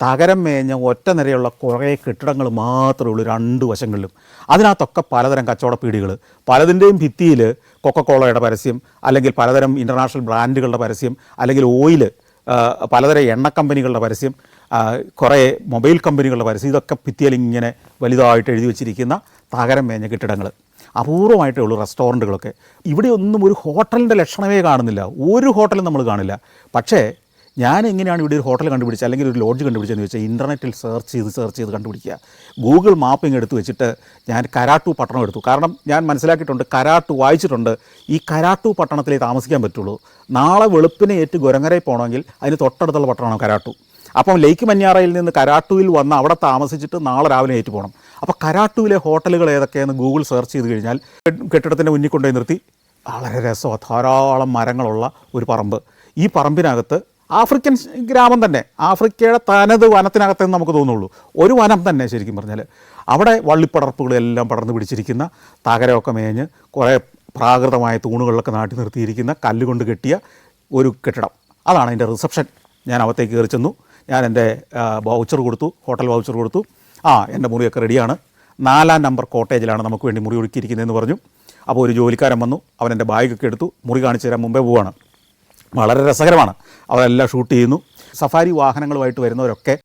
തകരം മേഞ്ഞ ഒറ്റ നിരയുള്ള കുറേ കെട്ടിടങ്ങൾ മാത്രമേ ഉള്ളൂ രണ്ട് വശങ്ങളിലും. അതിനകത്തൊക്കെ പലതരം കച്ചവട പീടികൾ, പലതിൻ്റെയും ഭിത്തിയിൽ കൊക്കക്കോളയുടെ പരസ്യം, അല്ലെങ്കിൽ പലതരം ഇൻ്റർനാഷണൽ ബ്രാൻഡുകളുടെ പരസ്യം, അല്ലെങ്കിൽ ഓയിൽ, പലതരം എണ്ണ കമ്പനികളുടെ പരസ്യം, കുറേ മൊബൈൽ കമ്പനികളുടെ പരസ്യം, ഇതൊക്കെ ഭിത്തിയിൽ ഇങ്ങനെ വലുതായിട്ട് എഴുതി വെച്ചിരിക്കുന്ന തകരം മേഞ്ഞ കെട്ടിടങ്ങൾ. അപൂർവമായിട്ടേ ഉള്ളൂ റെസ്റ്റോറൻറ്റുകളൊക്കെ. ഇവിടെയൊന്നും ഒരു ഹോട്ടലിൻ്റെ ലക്ഷണമേ കാണുന്നില്ല, ഒരു ഹോട്ടലും നമ്മൾ കാണില്ല. പക്ഷേ ഞാൻ എങ്ങനെയാണ് ഇവിടെ ഒരു ഹോട്ടൽ കണ്ടുപിടിച്ചത് അല്ലെങ്കിൽ ഒരു ലോഡ്ജ് കണ്ടുപിടിച്ചതെന്ന് ചോദിച്ചാൽ ഇൻ്റർനെറ്റിൽ സെർച്ച് ചെയ്ത് കണ്ടുപിടിക്കുക. ഗൂഗിൾ മാപ്പിംഗ് എടുത്ത് വെച്ചിട്ട് ഞാൻ കരാട്ടു പട്ടണം എടുത്തു. കാരണം ഞാൻ മനസ്സിലാക്കിയിട്ടുണ്ട്, കരാട്ടു വായിച്ചിട്ടുണ്ട്, ഈ കരാട്ടു പട്ടണത്തിലേ താമസിക്കാൻ പറ്റുള്ളൂ. നാളെ വെളുപ്പിനെ ഏറ്റ് ഗുരങ്ങരയിൽ പോകണമെങ്കിൽ അതിന് തൊട്ടടുത്തുള്ള പട്ടണമാണ് കരാട്ടു. അപ്പം ലേക്ക് മഞ്ഞാറയിൽ നിന്ന് കരാട്ടുവിൽ വന്ന് അവിടെ താമസിച്ചിട്ട് നാളെ രാവിലെ ഏറ്റു പോകണം. അപ്പോൾ കരാട്ടുവിലെ ഹോട്ടലുകൾ ഏതൊക്കെയെന്ന് ഗൂഗിൾ സെർച്ച് ചെയ്ത് കഴിഞ്ഞാൽ കെട്ടിടത്തിൻ്റെ മുന്നിൽ കൊണ്ടുപോയി നിർത്തി, വളരെ രസമാണ്, ധാരാളം മരങ്ങളുള്ള ഒരു പറമ്പ്. ഈ പറമ്പിനകത്ത് ആഫ്രിക്കൻ ഗ്രാമം തന്നെ, ആഫ്രിക്കയുടെ തനത് വനത്തിനകത്തെന്ന് നമുക്ക് തോന്നുള്ളൂ, ഒരു വനം തന്നെ ശരിക്കും പറഞ്ഞാൽ. അവിടെ വള്ളിപ്പടർപ്പുകളെല്ലാം പടർന്നു പിടിച്ചിരിക്കുന്ന, തകരമൊക്കെ മേഞ്ഞ് കുറേ പ്രാകൃതമായ തൂണുകളിലൊക്കെ നാട്ടി നിർത്തിയിരിക്കുന്ന കല്ലുകൊണ്ട് കെട്ടിയ ഒരു കെട്ടിടം. അതാണ് എൻ്റെ റിസപ്ഷൻ. ഞാൻ അകത്തേക്ക് കയറി ചെന്നു. ഞാൻ എൻ്റെ വൗച്ചർ കൊടുത്തു, ഹോട്ടൽ വൗച്ചർ കൊടുത്തു. എൻ്റെ മുറിയൊക്കെ റെഡിയാണ്, 4-ാം നമ്പർ കോട്ടേജിലാണ് നമുക്ക് വേണ്ടി മുറി ഒരുക്കിയിരിക്കുന്നതെന്ന് പറഞ്ഞു. അപ്പോൾ ഒരു ജോലിക്കാരൻ വന്നു, അവൻ എൻ്റെ ബാഗൊക്കെ എടുത്തു, മുറി കാണിച്ചു തരാൻ മുമ്പേ പോവുകയാണ്. വളരെ രസകരമാണ്. അവരെല്ലാം ഷൂട്ട് ചെയ്യുന്നു. സഫാരി വാഹനങ്ങളുമായിട്ട് വരുന്നവരൊക്കെ